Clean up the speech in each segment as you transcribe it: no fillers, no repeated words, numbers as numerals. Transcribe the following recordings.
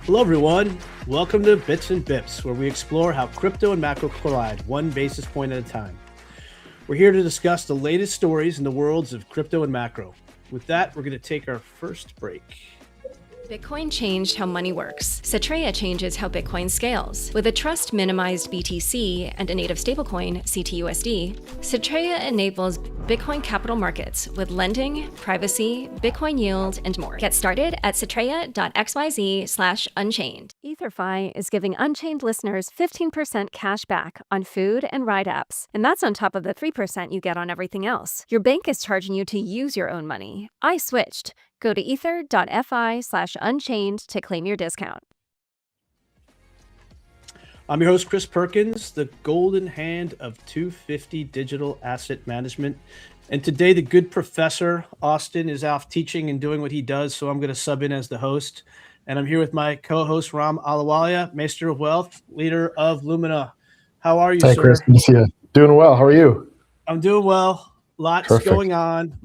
Hello, everyone. Welcome to Bits and Bips, where we explore how crypto and macro collide one basis point at a time. We're here to discuss the latest stories in the worlds of crypto and macro. With that, we're going to take our first break. Bitcoin changed how money works. Cetrea changes how Bitcoin scales. With a trust-minimized BTC and a native stablecoin, CTUSD, Cetrea enables Bitcoin capital markets with lending, privacy, Bitcoin yield, and more. Get started at cetrea.xyz/unchained. EtherFi is giving Unchained listeners 15% cash back on food and ride apps, and that's on top of the 3% you get on everything else. Your bank is charging you to use your own money. I switched. Go to ether.fi/unchained to claim your discount. I'm your host, Chris Perkins, the golden hand of 250 Digital Asset Management. And today, the good professor, Austin, is off teaching and doing what he does, so I'm going to sub in as the host. And I'm here with my co-host, Ram Ahluwalia, Maester of Wealth, leader of Lumina. How are you, sir? Hey, Chris. Good to see you. Doing well. How are you? I'm doing well. Lots Perfect. going on.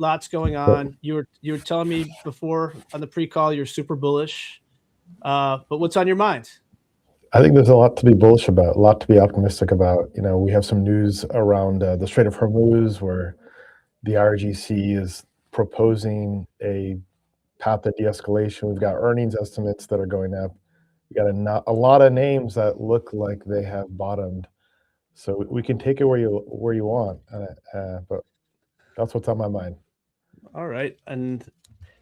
You were telling me before on the pre-call you're super bullish. But what's on your mind? I think there's a lot to be bullish about, a lot to be optimistic about. You know, we have some news around the Strait of Hormuz, where the RGC is proposing a path of de-escalation. We've got earnings estimates that are going up. We got a lot of names that look like they have bottomed. So we can take it where you want, but that's what's on my mind. All right, and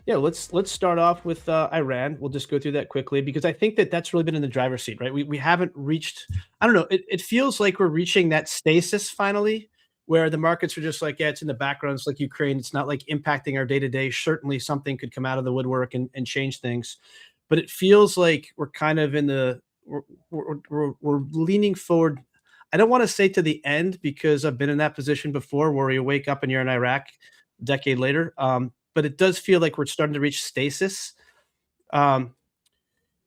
yeah, let's start off with Iran. We'll just go through that quickly because I think that's really been in the driver's seat, right? We haven't reached. I don't know. It feels like we're reaching that stasis finally, where the markets are just like, yeah, it's in the background. It's like Ukraine. It's not like impacting our day to day. Certainly, something could come out of the woodwork and change things, but it feels like we're kind of in the we're leaning forward. I don't want to say to the end because I've been in that position before where you wake up and you're in Iraq a decade later. But it does feel like we're starting to reach stasis.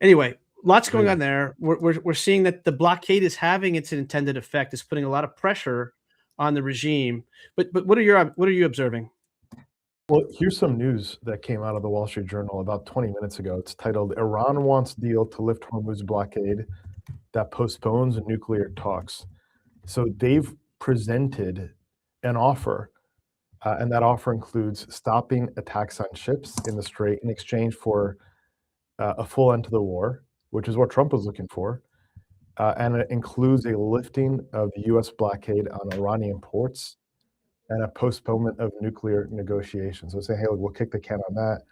Anyway, lots going on there. We're seeing that the blockade is having its intended effect. It's putting a lot of pressure on the regime. But what are you observing? Well, here's some news that came out of the Wall Street Journal about 20 minutes ago. It's titled, "Iran Wants Deal to Lift Hormuz Blockade That Postpones Nuclear Talks." So they've presented an offer, and that offer includes stopping attacks on ships in the Strait in exchange for a full end to the war, which is what Trump was looking for. And it includes a lifting of the U.S. blockade on Iranian ports and a postponement of nuclear negotiations. So saying, hey, look, we'll kick the can on that.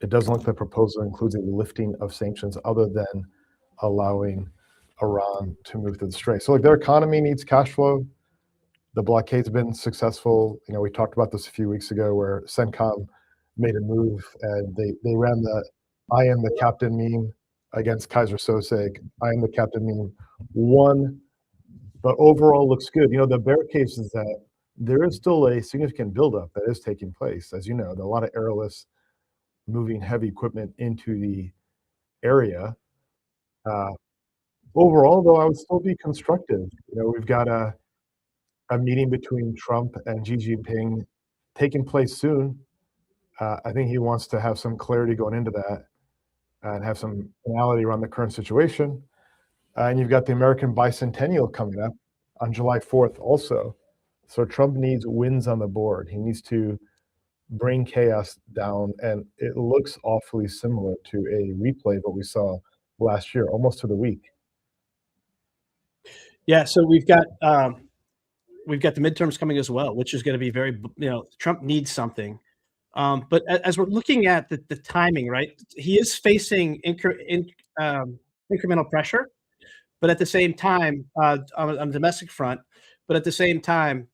It doesn't look like the proposal includes a lifting of sanctions other than allowing Iran to move through the Strait. So like their economy needs cash flow. The blockade's been successful. You know, we talked about this a few weeks ago where CENTCOM made a move and they ran the "I am the captain" meme against Kaiser Sose. "I am the captain" meme won, but overall looks good. You know, the bear case is that there is still a significant buildup that is taking place. As you know, there are a lot of airlists moving heavy equipment into the area. Overall, though, I would still be constructive. You know, we've got a meeting between Trump and Xi Jinping taking place soon. I think he wants to have some clarity going into that and have some finality around the current situation. And you've got the American bicentennial coming up on July 4th also. So Trump needs wins on the board. He needs to bring chaos down. And it looks awfully similar to a replay of what we saw last year, almost to the week. Yeah, so we've got the midterms coming as well, which is going to be very, Trump needs something. But as we're looking at the timing, right, he is facing incremental pressure, but at the same time, on the domestic front, but at the same time,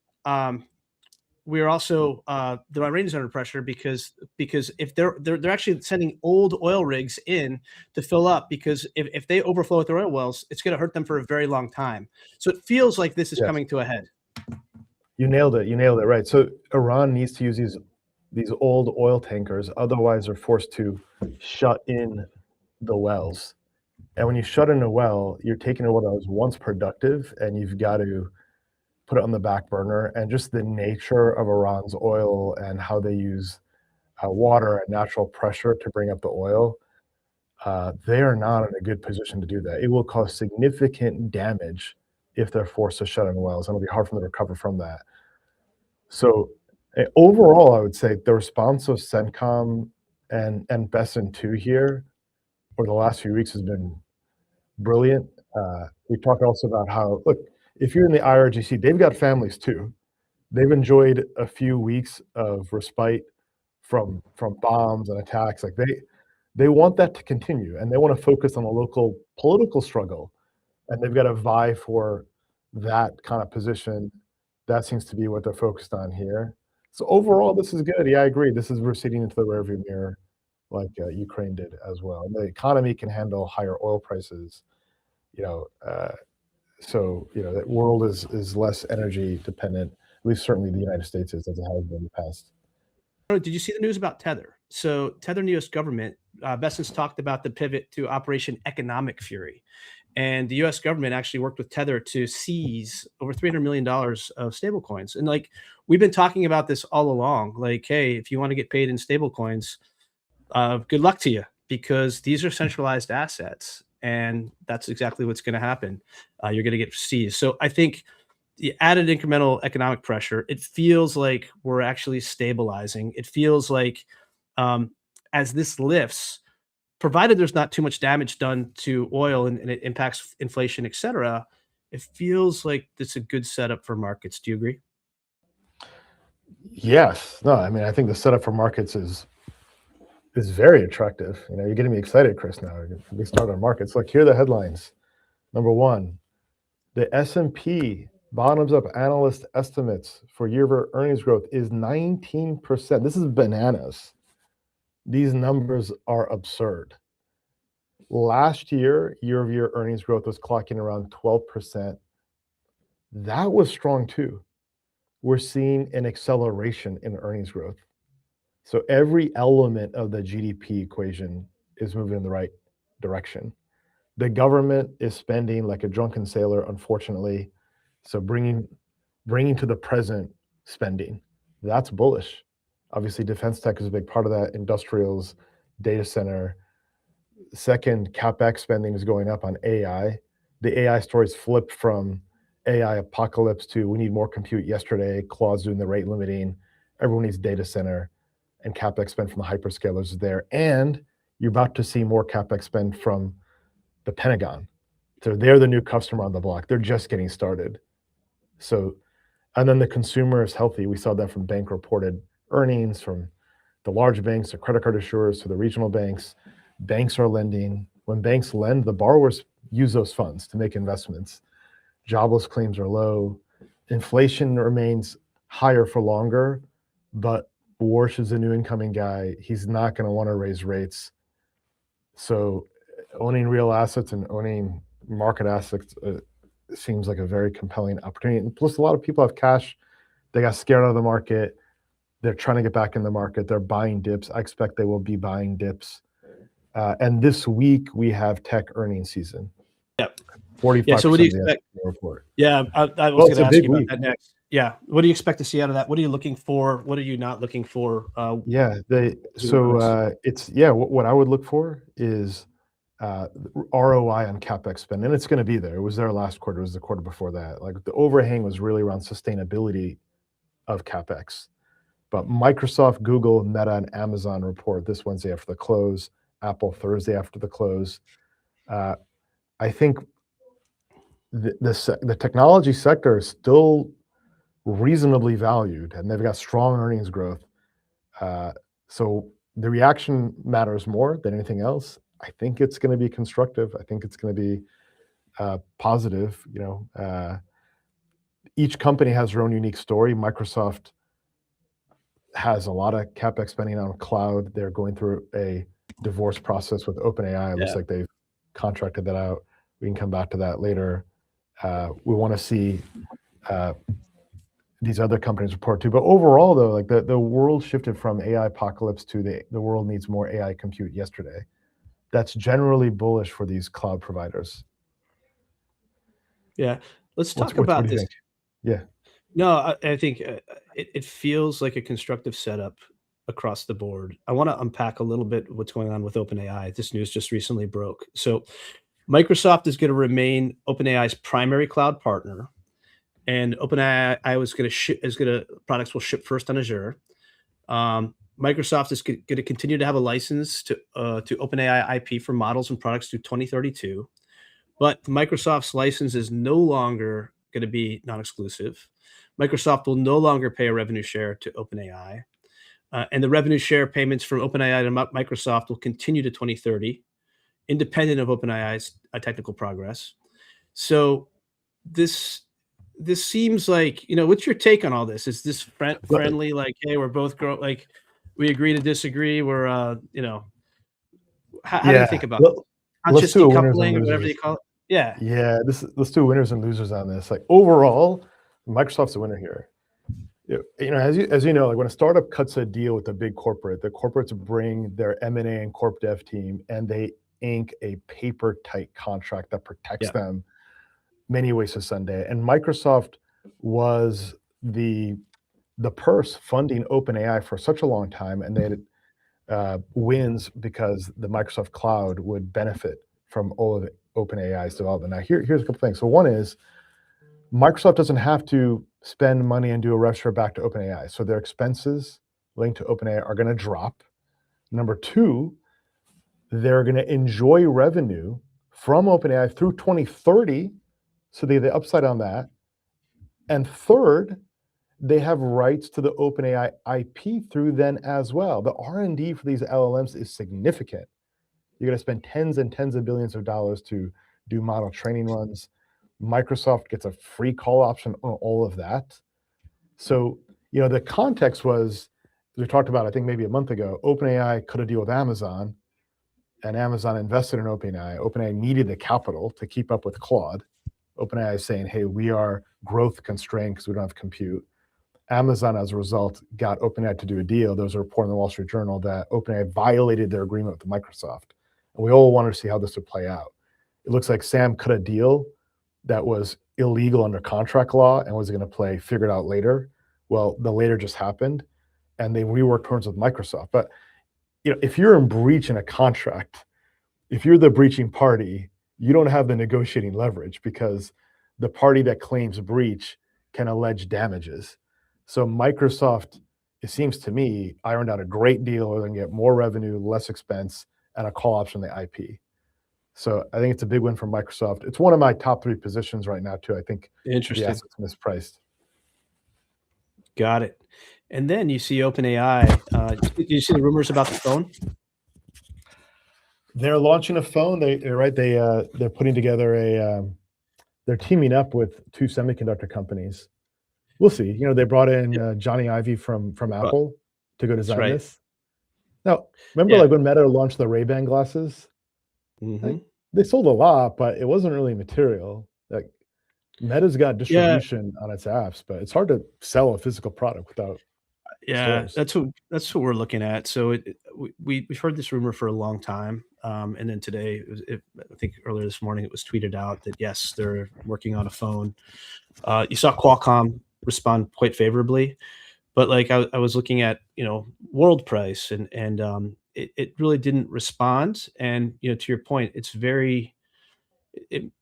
we are also the Iranians are under pressure because if they're actually sending old oil rigs in to fill up, because if they overflow with their oil wells, it's going to hurt them for a very long time. So it feels like this is coming to a head. You nailed it. Right. So Iran needs to use these old oil tankers, otherwise they're forced to shut in the wells. And when you shut in a well, you're taking a well that was once productive and you've got to put it on the back burner. And just the nature of Iran's oil and how they use water and natural pressure to bring up the oil, they are not in a good position to do that. It will cause significant damage if they're forced to shut in wells, and it'll be hard for them to recover from that. So overall, I would say the response of CENTCOM and Besson2 here over the last few weeks has been brilliant. We talked also about how, look, if you're in the IRGC, they've got families too. They've enjoyed a few weeks of respite from bombs and attacks. Like they want that to continue, and they want to focus on the local political struggle, and they've got to vie for that kind of position. That seems to be what they're focused on here. So overall, this is good. Yeah, I agree. This is receding into the rearview mirror, like Ukraine did as well. And the economy can handle higher oil prices. So the world is less energy dependent. At least certainly the United States is, as it has been in the past. Did you see the news about Tether? So Tether in the U.S. government, Besson's talked about the pivot to Operation Economic Fury. And the U.S. government actually worked with Tether to seize over $300 million of stablecoins. And like, we've been talking about this all along. Like, hey, if you want to get paid in stablecoins, good luck to you, because these are centralized assets. And that's exactly what's going to happen. You're going to get seized. So I think the added incremental economic pressure, it feels like we're actually stabilizing. It feels like as this lifts, provided there's not too much damage done to oil and it impacts inflation, et cetera, it feels like it's a good setup for markets. Do you agree? Yes. No, I mean, I think the setup for markets is very attractive. You're getting me excited, Chris, now. We start on markets. Look, here are the headlines. Number one, the S&P bottoms-up analyst estimates for year-over-year earnings growth is 19%. This is bananas. These numbers are absurd. Last year, year-over-year earnings growth was clocking around 12%. That was strong too. We're seeing an acceleration in earnings growth. So every element of the GDP equation is moving in the right direction. The government is spending like a drunken sailor, unfortunately. So bringing to the present spending, that's bullish. Obviously, defense tech is a big part of that. Industrials, data center. Second, CapEx spending is going up on AI. The AI stories flipped from AI apocalypse to we need more compute yesterday. Claude's doing the rate limiting. Everyone needs data center, and CapEx spend from the hyperscalers is there. And you're about to see more CapEx spend from the Pentagon. So they're the new customer on the block. They're just getting started. So, and then the consumer is healthy. We saw that from bank reported earnings, from the large banks, the credit card issuers, to the regional banks. Banks are lending. When banks lend, the borrowers use those funds to make investments. Jobless claims are low. Inflation remains higher for longer, but Warsh is a new incoming guy. He's not going to want to raise rates. So owning real assets and owning market assets seems like a very compelling opportunity. And plus, a lot of people have cash. They got scared out of the market. They're trying to get back in the market. They're buying dips. I expect they will be buying dips. And this week, we have tech earnings season. Yep. 45%. Yeah, so what do you expect? Report. Yeah, I was going to ask you about that next. Yeah, what do you expect to see out of that? What are you looking for? What are you not looking for? What I would look for is ROI on CapEx spend, and it's going to be there. It was there last quarter. It was the quarter before that. Like, the overhang was really around sustainability of CapEx. But Microsoft, Google, Meta, and Amazon report this Wednesday after the close. Apple Thursday after the close. I think the technology sector is still reasonably valued, and they've got strong earnings growth. So the reaction matters more than anything else. I think it's going to be constructive. I think it's going to be positive. Each company has their own unique story. Microsoft has a lot of CapEx spending on cloud. They're going through a divorce process with OpenAI. It looks like they've contracted that out. We can come back to that later. We want to see these other companies report too. But overall, though, like the world shifted from AI apocalypse to the world needs more AI compute yesterday. That's generally bullish for these cloud providers. Yeah, let's talk about this. Yeah. No, I think it feels like a constructive setup. across the board. I want to unpack a little bit what's going on with OpenAI. This news just recently broke. So Microsoft is going to remain OpenAI's primary cloud partner, and OpenAI was going to products will ship first on Azure. Microsoft is going to continue to have a license to OpenAI IP for models and products through 2032, but Microsoft's license is no longer going to be non-exclusive. Microsoft will no longer pay a revenue share to OpenAI, and the revenue share payments from OpenAI to Microsoft will continue to 2030, independent of OpenAI's technical progress. So this seems like, what's your take on all this? Is this friendly? Like, hey, we're both like, we agree to disagree. We're, how do you think about it? Conscious decoupling or whatever you call it? Yeah. Yeah. Let's do winners and losers on this. Like overall, Microsoft's the winner here. As you know, like when a startup cuts a deal with a big corporate, the corporates bring their M&A and corp dev team and they ink a paper tight contract that protects them many ways to Sunday. And Microsoft was the purse funding OpenAI for such a long time, and they had wins because the Microsoft cloud would benefit from all of OpenAI's development. Now, here's a couple things. So one is Microsoft doesn't have to spend money and do a rev share back to OpenAI. So their expenses linked to OpenAI are going to drop. Number two, they're going to enjoy revenue from OpenAI through 2030. So they have the upside on that. And third, they have rights to the OpenAI IP through then as well. The R&D for these LLMs is significant. You're going to spend tens and tens of billions of dollars to do model training runs. Microsoft gets a free call option on all of that. So, the context was, as we talked about, I think maybe a month ago, OpenAI cut a deal with Amazon, and Amazon invested in OpenAI. OpenAI needed the capital to keep up with Claude. OpenAI is saying, hey, we are growth constrained because we don't have compute. Amazon, as a result, got OpenAI to do a deal. There was a report in the Wall Street Journal that OpenAI violated their agreement with Microsoft. And we all wanted to see how this would play out. It looks like Sam cut a deal that was illegal under contract law and was going to play figured out later. Well, the later just happened, and they reworked terms with Microsoft. But if you're in breach in a contract, if you're the breaching party, you don't have the negotiating leverage because the party that claims breach can allege damages. So Microsoft, it seems to me, ironed out a great deal where they can get more revenue, less expense, and a call option on the IP. So I think it's a big win for Microsoft. It's one of my top 3 positions right now, too. I think the asset's mispriced. Got it. And then you see OpenAI. Did you see the rumors about the phone? They're launching a phone. They're putting together they're teaming up with 2 semiconductor companies. We'll see. They brought in Johnny Ive from Apple to go design this. Now, remember like when Meta launched the Ray-Ban glasses? Like, they sold a lot, but it wasn't really material. Like Meta's got distribution on its apps, but it's hard to sell a physical product without stores. That's what we're looking at. So we've heard this rumor for a long time, and then today, I think earlier this morning, it was tweeted out that yes, they're working on a phone. You saw Qualcomm respond quite favorably, but like I was looking at world price and it really didn't respond. And to your point, it's very.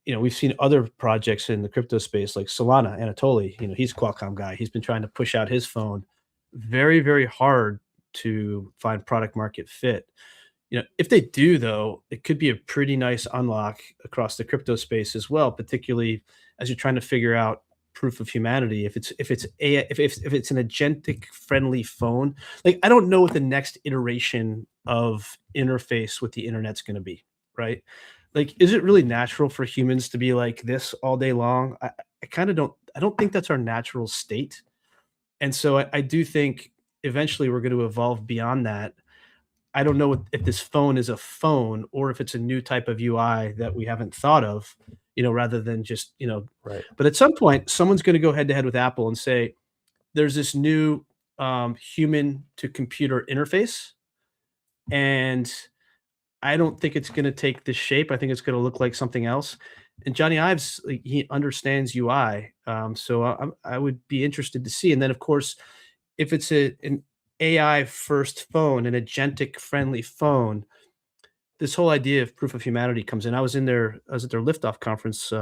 We've seen other projects in the crypto space like Solana, Anatoly, he's a Qualcomm guy. He's been trying to push out his phone very, very hard to find product market fit. If they do, though, it could be a pretty nice unlock across the crypto space as well, particularly as you're trying to figure out proof of humanity. If it's an agentic friendly phone, like I don't know what the next iteration of interface with the internet's going to be, right? Like, is it really natural for humans to be like this all day long? I kind of don't. I don't think that's our natural state. And so I do think eventually we're going to evolve beyond that. I don't know if this phone is a phone or if it's a new type of UI that we haven't thought of, rather than just, Right. But at some point, someone's going to go head to head with Apple and say, there's this new human to computer interface. And I don't think it's going to take this shape. I think it's going to look like something else. And Johnny Ives, he understands UI. So I would be interested to see. And then, of course, if it's an AI first phone, an agentic friendly phone, this whole idea of proof of humanity comes in. I was at their liftoff conference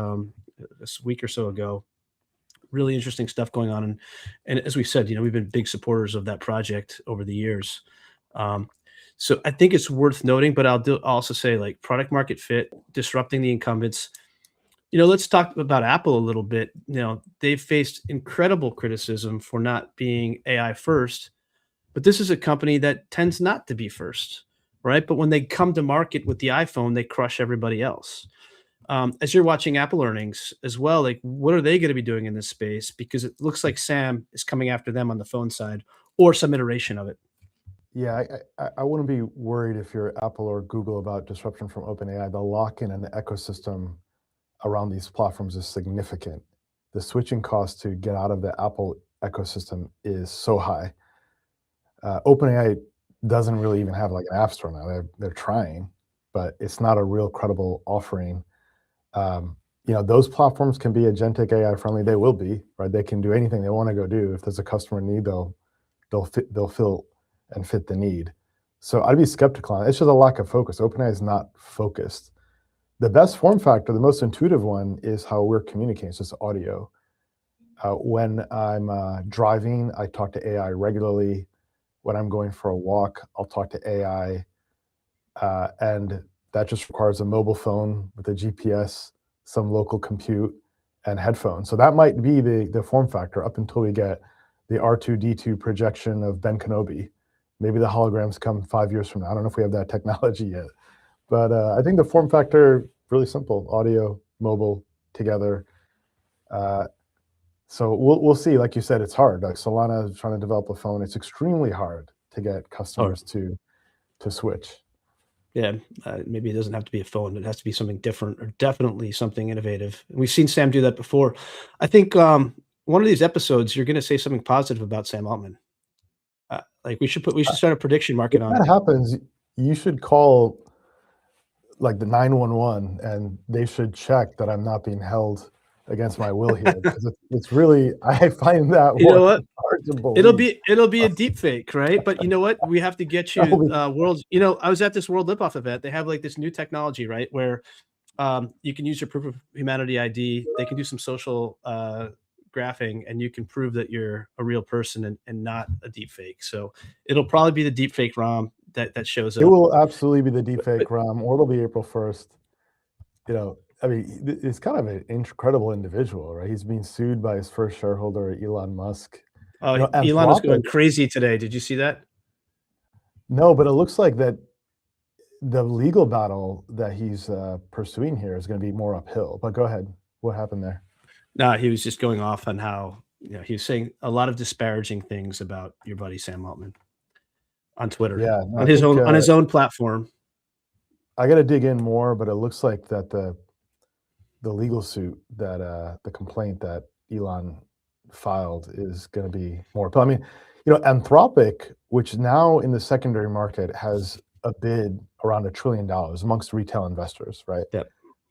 this week or so ago. Really interesting stuff going on, and as we said, we've been big supporters of that project over the years. Um, so I think it's worth noting, but I'll also say, like, product market fit, disrupting the incumbents. Let's talk about Apple a little bit. They've faced incredible criticism for not being AI first, but this is a company that tends not to be first, right? But when they come to market with the iPhone, they crush everybody else. As you're watching Apple earnings as well, like, what are they going to be doing in this space? Because it looks like Sam is coming after them on the phone side, or some iteration of it. Yeah, I wouldn't be worried if you're Apple or Google about disruption from OpenAI. The lock-in and the ecosystem around these platforms is significant. The switching cost to get out of the Apple ecosystem is so high. OpenAI doesn't really even have like an app store now. They're trying, but it's not a real credible offering. Those platforms can be agentic AI friendly. They will be, right? They can do anything they want to go do. If there's a customer need, they'll fill and fit the need. So I'd be skeptical on it. It's just a lack of focus. OpenAI is not focused. The best form factor, the most intuitive one, is how we're communicating. It's just audio. When I'm driving, I talk to AI regularly. When I'm going for a walk, I'll talk to AI. And that just requires a mobile phone with a GPS, some local compute, and headphones. So that might be the form factor up until we get the R2-D2 projection of Ben Kenobi. Maybe the holograms come 5 years from now. I don't know if we have that technology yet. But I think the form factor, really simple: audio, mobile, together. So we'll see. Like you said, it's hard. Like Solana is trying to develop a phone. It's extremely hard to get customers to switch. Yeah, maybe it doesn't have to be a phone, but it has to be something different, or definitely something innovative. And we've seen Sam do that before. I think one of these episodes, you're going to say something positive about Sam Altman. Like, we should start a prediction market on If that it. happens, you should call like the 911, and they should check that I'm not being held against my will here, because it's really, I find that You know what? hard to believe. It'll be a deep fake, right? But you know what? We have to get you world. I was at this World Lipoff event. They have like this new technology, right, where you can use your proof of humanity ID. They can do some social graphing, and you can prove that you're a real person and not a deep fake. So it'll probably be the deep fake ROM that shows up. It will absolutely be the deepfake ROM, or it'll be April 1st. I mean, it's kind of an incredible individual, right? He's being sued by his first shareholder, Elon Musk. Elon was going crazy today. Did you see that? No, but it looks like that the legal battle that he's pursuing here is going to be more uphill. But go ahead. What happened there? No, he was just going off on how he was saying a lot of disparaging things about your buddy Sam Altman on Twitter. Yeah, on his own platform. I got to dig in more, but it looks like that the legal suit, that the complaint that Elon filed, is going to be more. I mean, Anthropic, which now in the secondary market has a bid around $1 trillion amongst retail investors, right? Yep.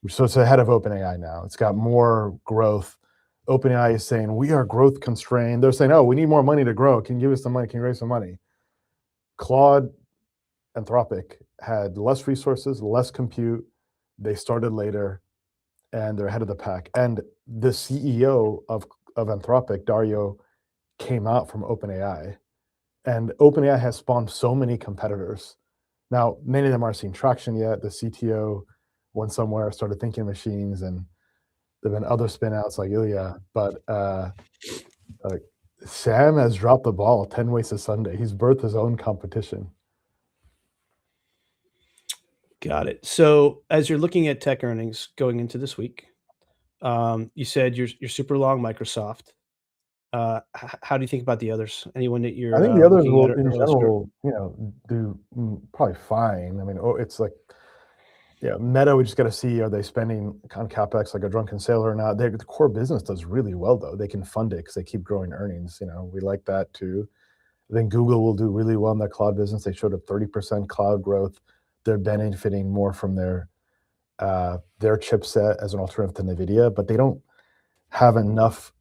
So it's ahead of OpenAI now. It's got more growth. OpenAI is saying, we are growth constrained. They're saying, oh, we need more money to grow. Can you give us some money? Can you raise some money? Claude, Anthropic, had less resources, less compute. They started later, and they're ahead of the pack. And the CEO of Anthropic, Dario, came out from OpenAI. And OpenAI has spawned so many competitors. Now, many of them aren't seeing traction yet. The CTO went somewhere, started thinking machines, and there have been other spin-outs like Ilya. But Sam has dropped the ball 10 ways to Sunday. He's birthed his own competition. Got it. So as you're looking at tech earnings going into this week, you said you're super long Microsoft. How do you think about the others? Anyone that you're? I think the others will, in general, do probably fine. I mean, it's like, Meta, we just got to see, are they spending on CapEx like a drunken sailor or not? The core business does really well, though. They can fund it because they keep growing earnings. We like that too. I think Google will do really well in their cloud business. They showed up 30% cloud growth. They're benefiting more from their chipset as an alternative to NVIDIA, but they don't have enough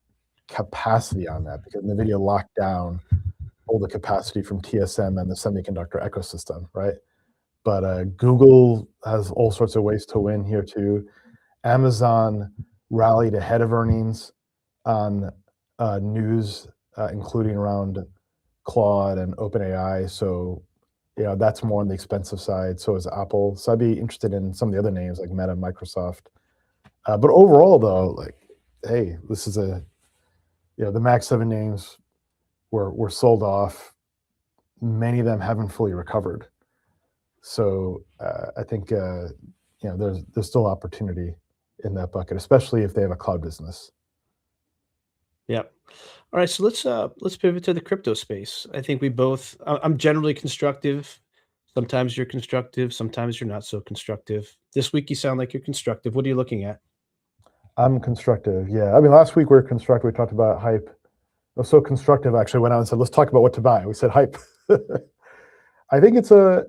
capacity on that because NVIDIA locked down pull the capacity from TSM and the semiconductor ecosystem, right? But Google has all sorts of ways to win here too. Amazon rallied ahead of earnings on news, including around Claude and OpenAI. So, that's more on the expensive side. So is Apple. So I'd be interested in some of the other names like Meta, Microsoft. But overall, though, like, hey, this is the Mag 7 names were sold off. Many of them haven't fully recovered. So I think there's still opportunity in that bucket, especially if they have a cloud business. Yep. All right, so let's pivot to the crypto space. I think we both. I'm generally constructive. Sometimes you're constructive. Sometimes you're not so constructive. This week you sound like you're constructive. What are you looking at? I'm constructive. Yeah. I mean, last week we were constructive. We talked about hype. I was so constructive, I actually went out and said, let's talk about what to buy. We said hype. I think that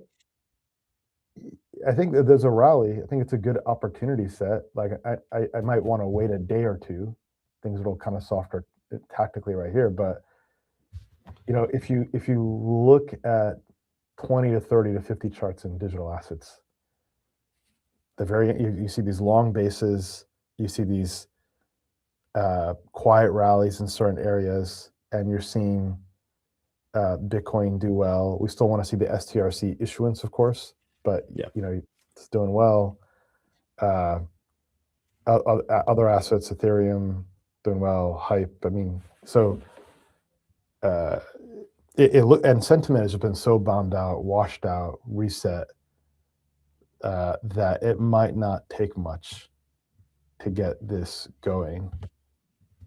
there's a rally. I think it's a good opportunity set. Like I might want to wait a day or two. Things will kind of softer tactically right here. But if you look at 20 to 30 to 50 charts in digital assets, you see these long bases, you see these quiet rallies in certain areas, and you're seeing Bitcoin do well. We still want to see the STRC issuance, of course, but it's doing well. Other assets, Ethereum doing well, hype. I mean, so and sentiment has been so bombed out, washed out, reset, that it might not take much to get this going.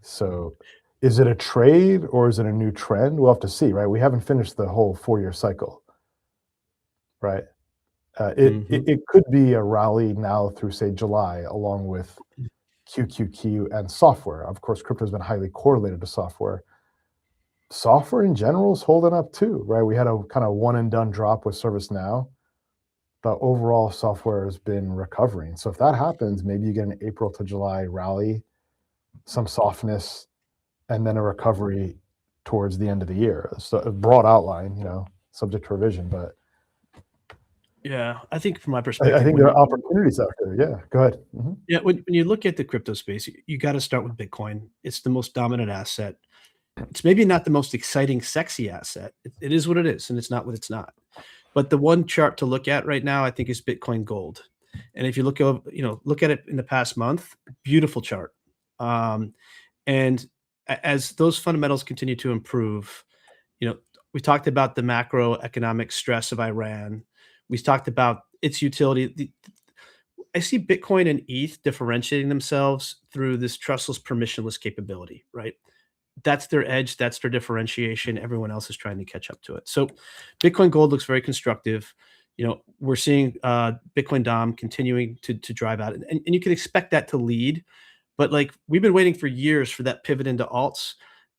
So is it a trade or is it a new trend? We'll have to see, right? We haven't finished the whole 4-year cycle, right? It could be a rally now through, say, July, along with QQQ and software. Of course, crypto has been highly correlated to software. Software in general is holding up too, right? We had a kind of one and done drop with ServiceNow, but overall software has been recovering. So if that happens, maybe you get an April to July rally, some softness, and then a recovery towards the end of the year. So a broad outline, subject to revision, but yeah, I think from my perspective, I think there are opportunities out there. Yeah, go ahead. Mm-hmm. Yeah, when you look at the crypto space, you got to start with Bitcoin. It's the most dominant asset. It's maybe not the most exciting, sexy asset. It is what it is, and it's not what it's not. But the one chart to look at right now, I think, is Bitcoin Gold. And if you look at it in the past month, beautiful chart. And as those fundamentals continue to improve, we talked about the macroeconomic stress of Iran. We talked about its utility. I see Bitcoin and ETH differentiating themselves through this trustless, permissionless capability, right? That's their edge. That's their differentiation. Everyone else is trying to catch up to it. So Bitcoin Gold looks very constructive. We're seeing Bitcoin Dom continuing to drive out. And you can expect that to lead. But like we've been waiting for years for that pivot into alts.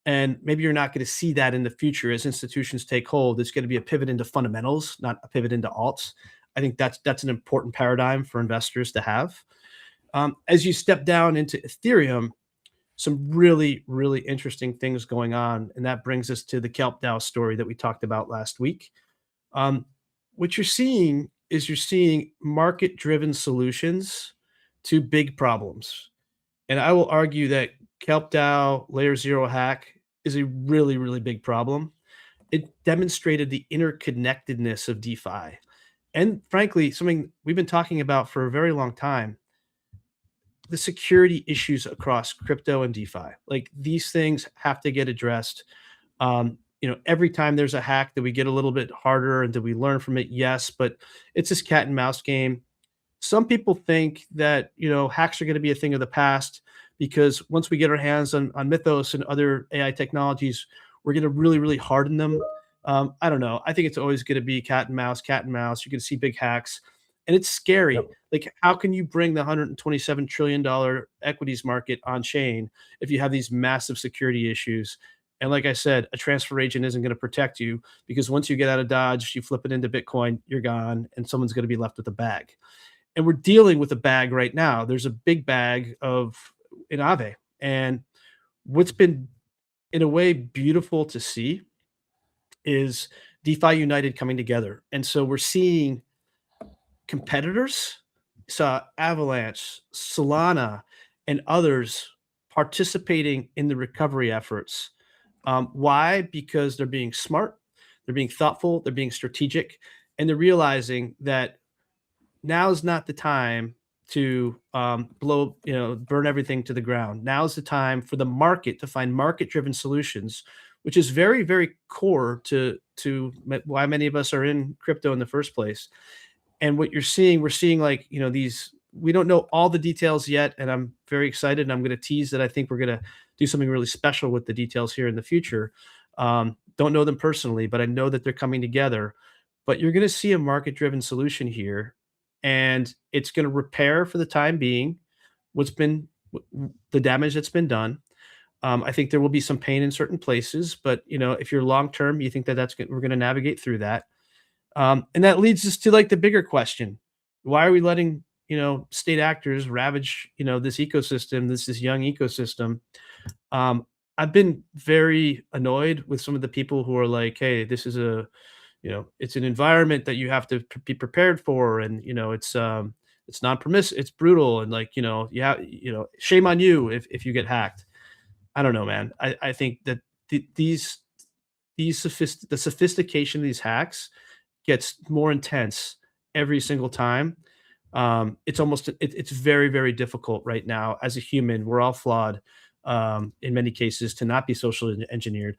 And maybe you're not going to see that in the future as institutions take hold. It's going to be a pivot into fundamentals, not a pivot into alts. I think that's an important paradigm for investors to have. As you step down into Ethereum, some really, really interesting things going on. And that brings us to the Kelp DAO story that we talked about last week. What you're seeing is market-driven solutions to big problems. And I will argue that Kelp DAO Layer 0 hack is a really, really big problem. It demonstrated the interconnectedness of DeFi. And frankly, something we've been talking about for a very long time, the security issues across crypto and DeFi. Like these things have to get addressed. Every time there's a hack, that we get a little bit harder, and do we learn from it? Yes, but it's this cat and mouse game. Some people think that, hacks are going to be a thing of the past because once we get our hands on Mythos and other AI technologies, we're going to really, really harden them. I don't know. I think it's always going to be cat and mouse. You're going to see big hacks. And it's scary. Yep. Like, how can you bring the $127 trillion equities market on chain if you have these massive security issues? And like I said, a transfer agent isn't going to protect you because once you get out of Dodge, you flip it into Bitcoin, you're gone, and someone's going to be left with a bag. And we're dealing with a bag right now. There's a big bag in Aave. And what's been, in a way, beautiful to see is DeFi United coming together. And so we're seeing competitors, saw Avalanche, Solana, and others participating in the recovery efforts. Why? Because they're being smart, they're being thoughtful, they're being strategic, and they're realizing that now is not the time to burn everything to the ground. Now is the time for the market to find market-driven solutions, which is very, very core to why many of us are in crypto in the first place. And what you're seeing, we're seeing like, these, we don't know all the details yet. And I'm very excited. And I'm going to tease that I think we're going to do something really special with the details here in the future. Don't know them personally, but I know that they're coming together. But you're going to see a market-driven solution here, and it's going to repair for the time being the damage that's been done. I think there will be some pain in certain places, but if you're long-term, you think that we're going to navigate through that. And that leads us to like the bigger question: why are we letting state actors ravage this ecosystem, this young ecosystem? I've been very annoyed with some of the people who are like, "Hey, this is it's an environment that you have to be prepared for, and it's non-permissive, it's brutal, and like shame on you if you get hacked." I don't know, man. I think that the sophistication of these hacks gets more intense every single time. It's very, very difficult right now as a human. We're all flawed in many cases to not be socially engineered,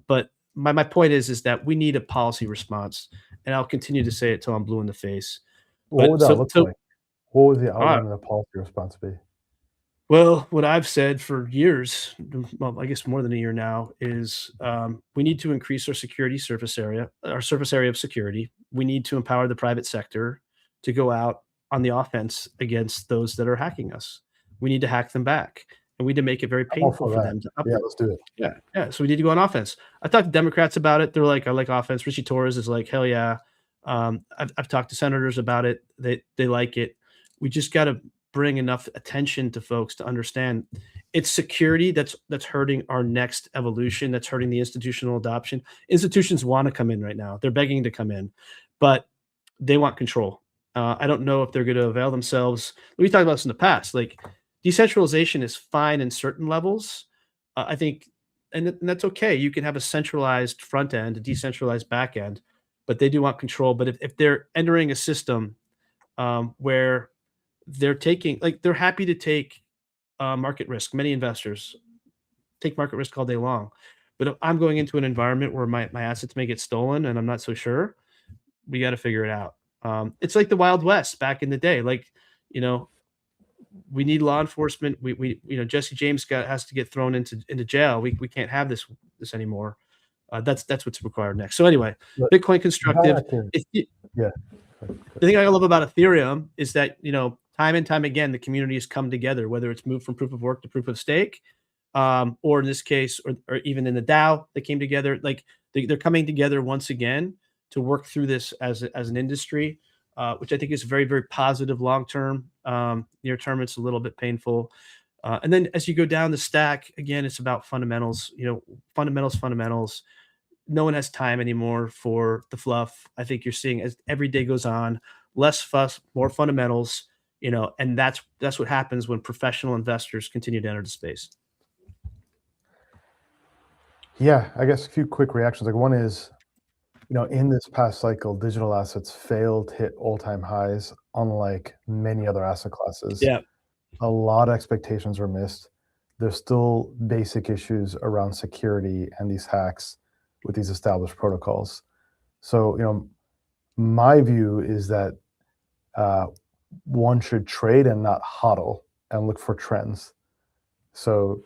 but my point is that we need a policy response, and I'll continue to say it till I'm blue in the face. What would that look like? What would the outline of the policy response be? Well, what I've said for years, well, I guess more than a year now, is we need to increase our surface area of security. We need to empower the private sector to go out on the offense against those that are hacking us. We need to hack them back, and we need to make it very painful for them to Yeah, let's do it. Yeah. So we need to go on offense. I talked to Democrats about it. They're like, I like offense. Richie Torres is like, hell yeah. I've talked to senators about it. They like it. We just got to bring enough attention to folks to understand it's security that's hurting our next evolution, that's hurting the institutional adoption. Institutions want to come in right now. They're begging to come in, but they want control. I don't know if they're going to avail themselves. We talked about this in the past. Like, decentralization is fine in certain levels. I think, and that's okay. You can have a centralized front end, a decentralized back end, but they do want control. But if they're entering a system where they're happy to take market risk. Many investors take market risk all day long. But if I'm going into an environment where my assets may get stolen and I'm not so sure, we got to figure it out. It's like the Wild West back in the day. Like, we need law enforcement. We Jesse James has to get thrown into jail. We can't have this anymore. That's what's required next. So anyway, Bitcoin constructive. Yeah. The thing I love about Ethereum is that, time and time again, the community has come together, whether it's moved from proof of work to proof of stake, or in this case, or even in the DAO, they came together. Like they're coming together once again to work through this as an industry, which I think is very, very positive long-term. Near term, it's a little bit painful. And then as you go down the stack, again, it's about fundamentals, fundamentals. No one has time anymore for the fluff. I think you're seeing as every day goes on, less fuss, more fundamentals, and that's what happens when professional investors continue to enter the space. Yeah, I guess a few quick reactions. Like, one is, in this past cycle, digital assets failed to hit all-time highs, unlike many other asset classes. Yeah. A lot of expectations were missed. There's still basic issues around security and these hacks with these established protocols. So, my view is that one should trade and not hodl and look for trends. So,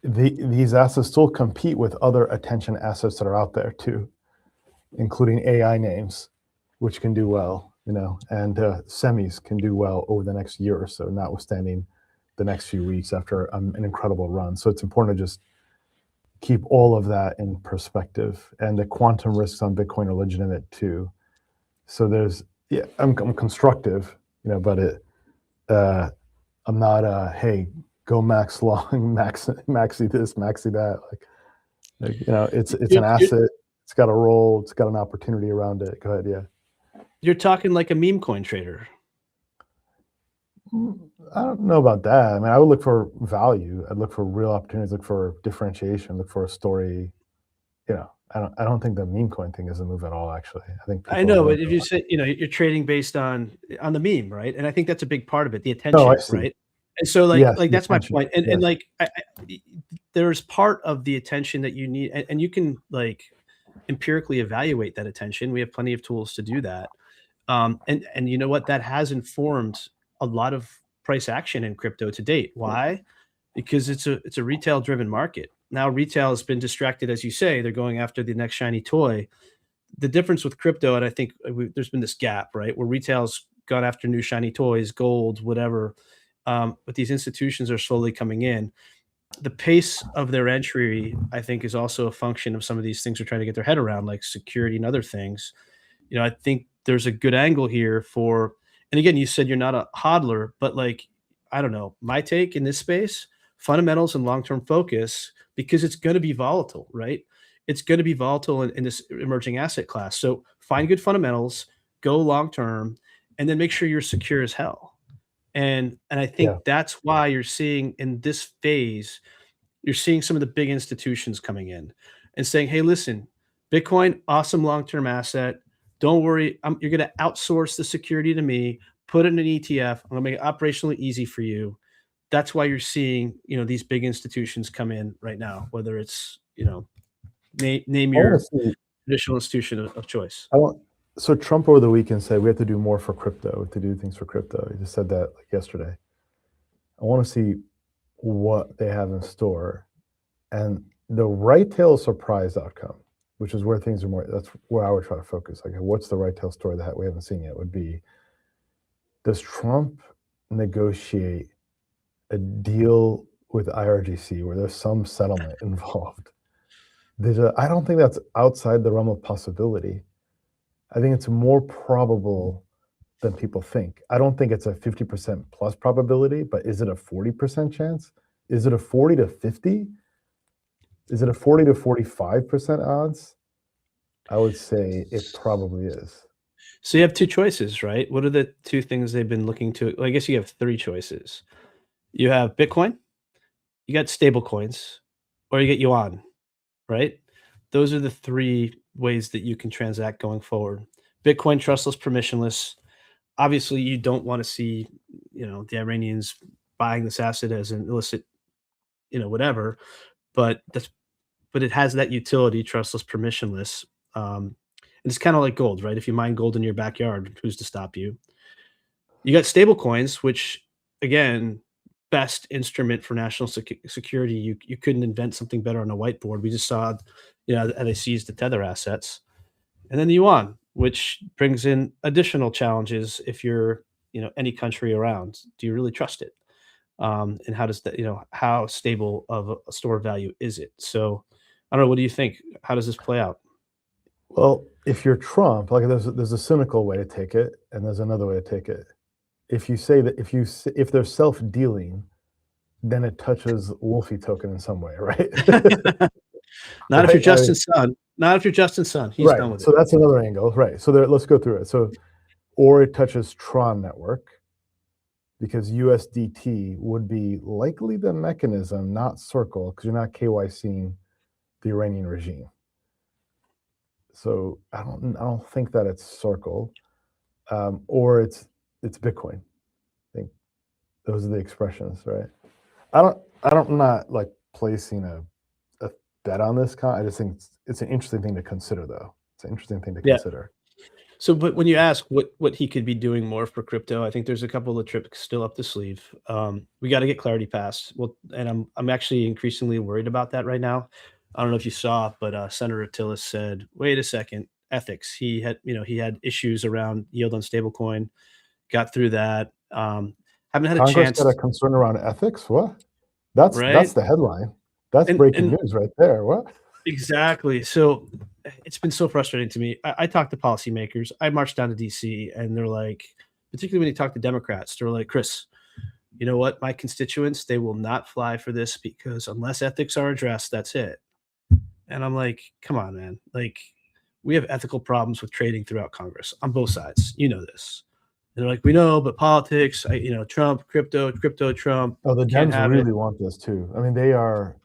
these assets still compete with other attention assets that are out there too, including AI names, which can do well, and semis can do well over the next year or so, notwithstanding the next few weeks after an incredible run. So it's important to just keep all of that in perspective, and the quantum risks on Bitcoin are legitimate too. So I'm constructive, but I'm not hey, go max long, maxi this, maxi that. Like, Like, it's an You're, you're, asset. It's got a role. It's got an opportunity around it. Go ahead. Yeah. you're talking like a meme coin trader. I don't know about that. I mean, I would look for value. I'd look for real opportunities. Look for differentiation. Look for a story. I don't think the meme coin thing is a move at all. Actually, I think I people are know, going but if for you that. say, you're trading based on the meme, right? And I think that's a big part of it, the No, I attention, see. right? And so Yes, like the that's my attention. point. And Yes. like there's part of the attention that you need, and you can like empirically evaluate that attention. We have plenty of tools to do that. And you know what? That has informed a lot of price action in crypto to date. Why? Because it's a retail driven market. Now retail has been distracted, as you say, they're going after the next shiny toy. The difference with crypto, and I think there's been this gap, right, where retail's gone after new shiny toys, gold, whatever, but these institutions are slowly coming in. The pace of their entry, I think, is also a function of some of these things they're trying to get their head around, like security and other things. I think there's a good angle here for, and again, you said you're not a hodler, but like, I don't know, my take in this space, fundamentals and long-term focus, because it's going to be volatile, right? It's going to be volatile in this emerging asset class. So find good fundamentals, go long-term, and then make sure you're secure as hell. And I Yeah. think that's why you're seeing in this phase, you're seeing some of the big institutions coming in and saying, "Hey, listen, Bitcoin, awesome long-term asset. Don't worry, you're going to outsource the security to me. Put it in an ETF. I'm going to make it operationally easy for you." That's why you're seeing, these big institutions come in right now. Whether it's, name I want your to see. traditional institution of choice. I want. So Trump over the weekend said we have to do more for crypto. To do things for crypto. He just said that like yesterday. I want to see what they have in store, and the right tail surprise outcome, which is where things are more. That's where I would try to focus. Like, what's the right tail story that we haven't seen yet? Would be, does Trump negotiate a deal with IRGC where there's some settlement involved? I don't think that's outside the realm of possibility. I think it's more probable than people think. I don't think it's a 50% plus probability, but is it a 40% chance? Is it a 40 to 50? Is it a 40 to 45% odds? I would say it probably is. So you have two choices, right? What are the two things they've been looking to? Well, I guess you have three choices. You have Bitcoin, you got stable coins, or you get yuan, right? Those are the three ways that you can transact going forward. Bitcoin, trustless, permissionless. Obviously, you don't want to see, the Iranians buying this asset as an illicit, whatever. But it has that utility, trustless, permissionless. And it's kind of like gold, right? If you mine gold in your backyard, who's to stop you? You got stable coins, which again, best instrument for national security. You couldn't invent something better on a whiteboard. We just saw, how they seized the Tether assets, and then the yuan, which brings in additional challenges. If you're, any country around, do you really trust it? And how does that, how stable of a store of value is it? So, I don't know. What do you think? How does this play out? Well, if you're Trump, like there's a cynical way to take it, and there's another way to take it. If you say that if they're self-dealing, then it touches Wolfie token in some way, right? Not if you're Right? I mean, Justin Sun. Not if you're Justin Sun. He's right. done with it. So that's another angle, right? So let's go through it. So, or it touches Tron network, because USDT would be likely the mechanism, not Circle, because you're not KYCing the Iranian regime. So I don't think that it's Circle, or it's Bitcoin. I think those are the expressions, right? I'm not like placing a bet on this. I just think it's an interesting thing to consider, though. It's an interesting thing to Yeah. consider. So, but when you ask what he could be doing more for crypto, I think there's a couple of tricks still up the sleeve. We got to get clarity passed. Well, and I'm actually increasingly worried about that right now. I don't know if you saw, but Senator Tillis said, "Wait a second, ethics." He had issues around yield on stablecoin. Got through that. Haven't had a Congress chance, got a concern around ethics. What? That's right? the headline. That's And breaking and news right there. What? exactly. So it's been so frustrating to me. I talk to policymakers. I marched down to DC, and they're like, particularly when you talk to Democrats, they're like, "Chris, you know what? My constituents, they will not fly for this because unless ethics are addressed, that's it." And I'm like, come on, man. Like, we have ethical problems with trading throughout Congress on both sides. You know this. And they're like, we know, but politics, Trump, crypto, Trump, Oh, the can't Dems have it. really want this too. I mean, they are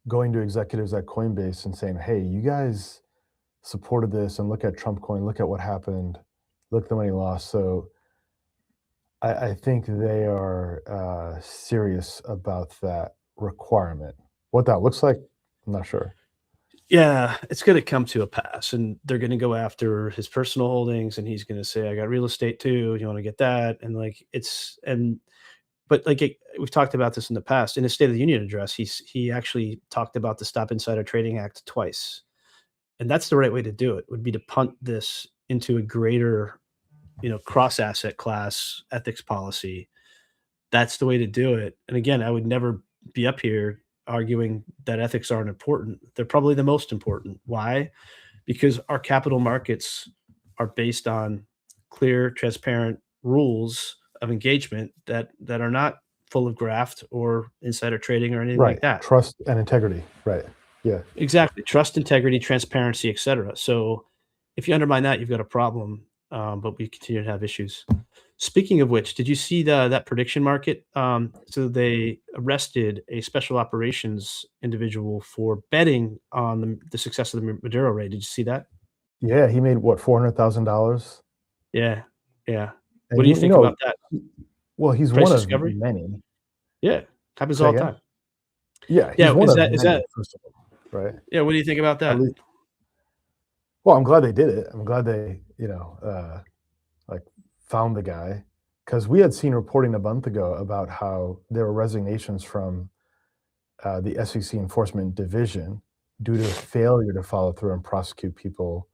going to executives at Coinbase and saying, "Hey, you guys supported this, and look at Trump coin. Look at what happened. Look at the money lost." So I think they are serious about that requirement. What that looks like, I'm not sure. Yeah, it's going to come to a pass, and they're going to go after his personal holdings, and he's going to say, "I got real estate too. You want to get that?" And like, but like we've talked about this in the past. In his State of the Union address, he actually talked about the Stop Insider Trading Act twice, and that's the right way to do it. Would be to punt this into a greater, cross asset class ethics policy. That's the way to do it. And again, I would never be up here arguing that ethics aren't important. They're probably the most important. Why? Because our capital markets are based on clear, transparent rules of engagement that are not full of graft or insider trading or anything Right. like that. Trust and integrity. Right. Yeah. Exactly. Trust, integrity, transparency, etc. So if you undermine that, you've got a problem. But we continue to have issues. Speaking of which, did you see that prediction market? So they arrested a special operations individual for betting on the success of the Maduro raid. Did you see that? Yeah. He made what, $400,000? Yeah, yeah. What And do you think about that? well, he's Price one of discovery? many. Yeah, happens Say all the again? time. Yeah, he's Yeah, one is of that many, first of all, right? yeah, what do you think about At that? least, well, I'm glad they did it. I'm glad they, like found the guy, because we had seen reporting a month ago about how there were resignations from the SEC enforcement division due to failure to follow through and prosecute people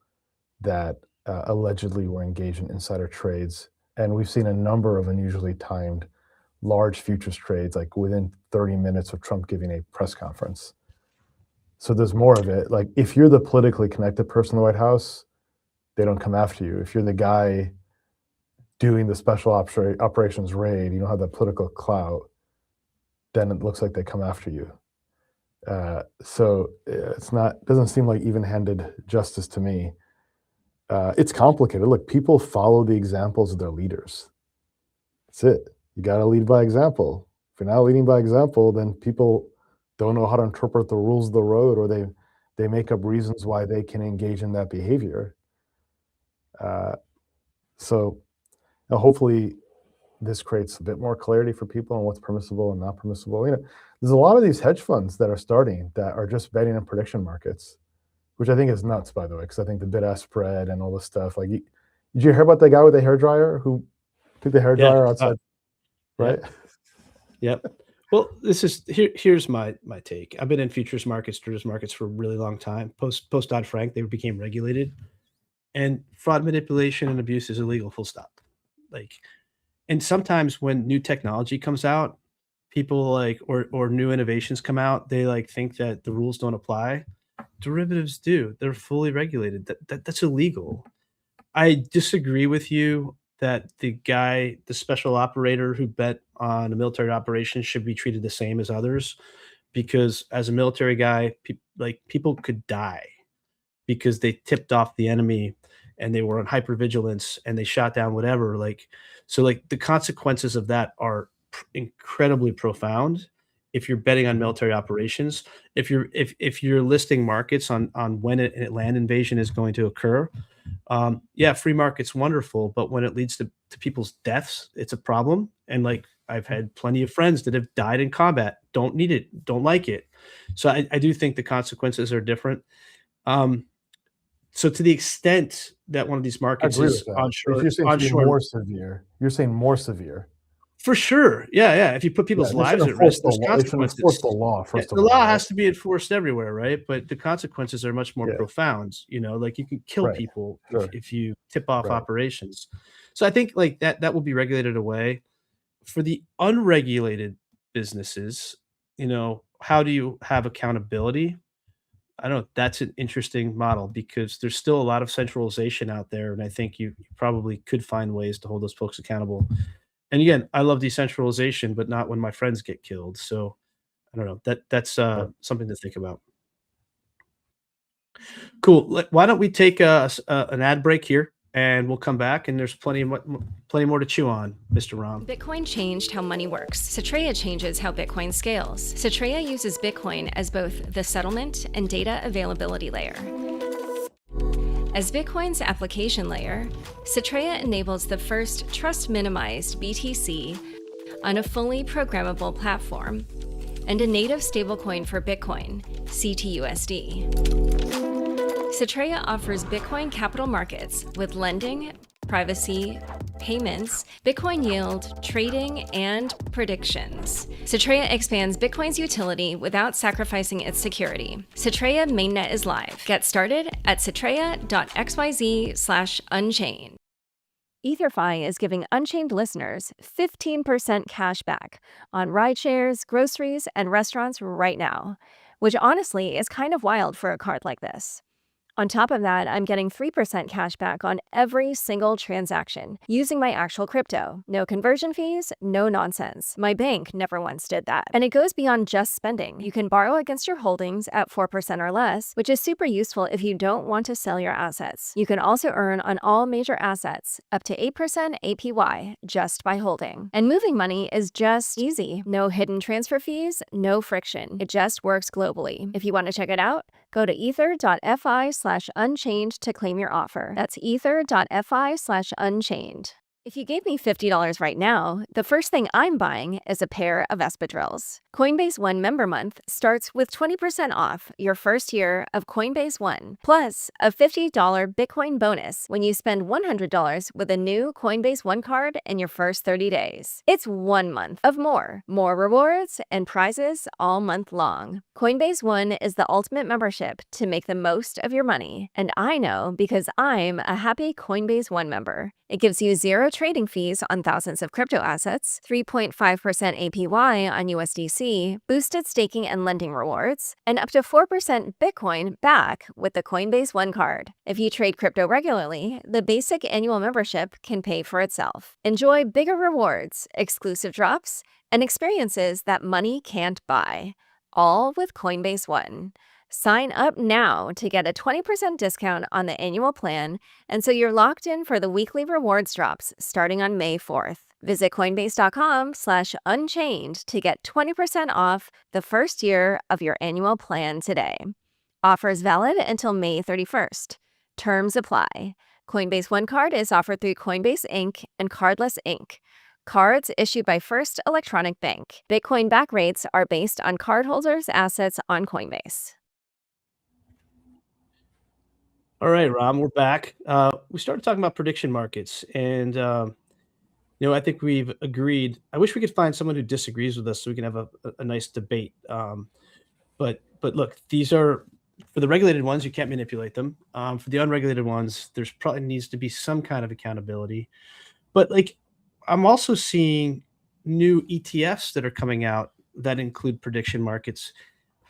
that allegedly were engaged in insider trades. And we've seen a number of unusually timed large futures trades, like within 30 minutes of Trump giving a press conference. So there's more of it. Like, if you're the politically connected person in the White House, they don't come after you. If you're the guy doing the special operations raid, you don't have that political clout, then it looks like they come after you. So doesn't seem like even-handed justice to me. It's complicated. Look, people follow the examples of their leaders. That's it. You got to lead by example. If you're not leading by example, then people don't know how to interpret the rules of the road, or they make up reasons why they can engage in that behavior. So hopefully this creates a bit more clarity for people on what's permissible and not permissible. There's a lot of these hedge funds that are starting that are just betting on prediction markets, which I think is nuts, by the way, because I think the bid-ask spread and all this stuff. Like, did you hear about that guy with the hairdryer who took the hairdryer outside? Right? Yep. Well, here's my take. I've been in futures markets, derivatives markets for a really long time. Post Dodd-Frank, they became regulated, and fraud, manipulation, and abuse is illegal. Full stop. Like, and sometimes when new technology comes out, people or new innovations come out, they think that the rules don't apply. Derivatives do. They're fully regulated. That's illegal. I disagree with you that the special operator who bet on a military operation should be treated the same as others, because as a military guy, people could die because they tipped off the enemy and they were on hypervigilance and they shot down whatever. So the consequences of that are incredibly profound. If you're betting on military operations, if you're listing markets on when a land invasion is going to occur, yeah, free market's wonderful, but when it leads to people's deaths, it's a problem. And I've had plenty of friends that have died in combat, don't need it, don't like it. So I do think the consequences are different. So to the extent that one of these I markets agree is with that. If you're saying to be more severe, you're saying more severe. For sure. Yeah. If you put people's lives at risk, there's consequences. They should enforce the law, first of The all. law has to be enforced everywhere, right? But the consequences are much more profound. You can kill people if you tip off operations. So I think that will be regulated away. For the unregulated businesses, how do you have accountability? I don't know. That's an interesting model because there's still a lot of centralization out there, and I think you probably could find ways to hold those folks accountable. And again, I love decentralization, but not when my friends get killed. So I don't know. That's something to think about. Cool. Why don't we take an ad break here, and we'll come back, and there's plenty more to chew on, Mr. Ram. Bitcoin changed how money works. Satreya changes how Bitcoin scales. Satreya uses Bitcoin as both the settlement and data availability layer. As Bitcoin's application layer, Satreya enables the first trust-minimized BTC on a fully programmable platform and a native stablecoin for Bitcoin, CTUSD. Satreya offers Bitcoin capital markets with lending, privacy, payments, Bitcoin yield, trading, and predictions. Satreya expands Bitcoin's utility without sacrificing its security. Satreya mainnet is live. Get started at satreya.xyz/unchained. EtherFi is giving Unchained listeners 15% cash back on ride shares, groceries, and restaurants right now, which honestly is kind of wild for a card like this. On top of that, I'm getting 3% cash back on every single transaction using my actual crypto. No conversion fees, no nonsense. My bank never once did that. And it goes beyond just spending. You can borrow against your holdings at 4% or less, which is super useful if you don't want to sell your assets. You can also earn on all major assets up to 8% APY just by holding. And moving money is just easy. No hidden transfer fees, no friction. It just works globally. If you want to check it out, go to ether.fi/unchained to claim your offer. That's ether.fi/unchained. If you gave me $50 right now, the first thing I'm buying is a pair of espadrilles. Coinbase One member month starts with 20% off your first year of Coinbase One, plus a $50 Bitcoin bonus when you spend $100 with a new Coinbase One card in your first 30 days. It's 1 month of more rewards and prizes all month long. Coinbase One is the ultimate membership to make the most of your money, and I know because I'm a happy Coinbase One member. It gives you 0 trading fees on thousands of crypto assets, 3.5% APY on USDC, boosted staking and lending rewards, and up to 4% Bitcoin back with the Coinbase One card. If you trade crypto regularly, the basic annual membership can pay for itself. Enjoy bigger rewards, exclusive drops, and experiences that money can't buy, all with Coinbase One. Sign up now to get a 20% discount on the annual plan, and so you're locked in for the weekly rewards drops starting on May 4th. Visit coinbase.com/unchained to get 20% off the first year of your annual plan today. Offers valid until May 31st. Terms apply. Coinbase One card is offered through Coinbase Inc. and Cardless Inc. Cards issued by First Electronic Bank. Bitcoin back rates are based on cardholders' assets on Coinbase. All right, Ram, we're back. We started talking about prediction markets, and I think we've agreed. I wish we could find someone who disagrees with us so we can have a nice debate. But look, these are for the regulated ones. You can't manipulate them. For the unregulated ones, there's probably needs to be some kind of accountability. But I'm also seeing new ETFs that are coming out that include prediction markets.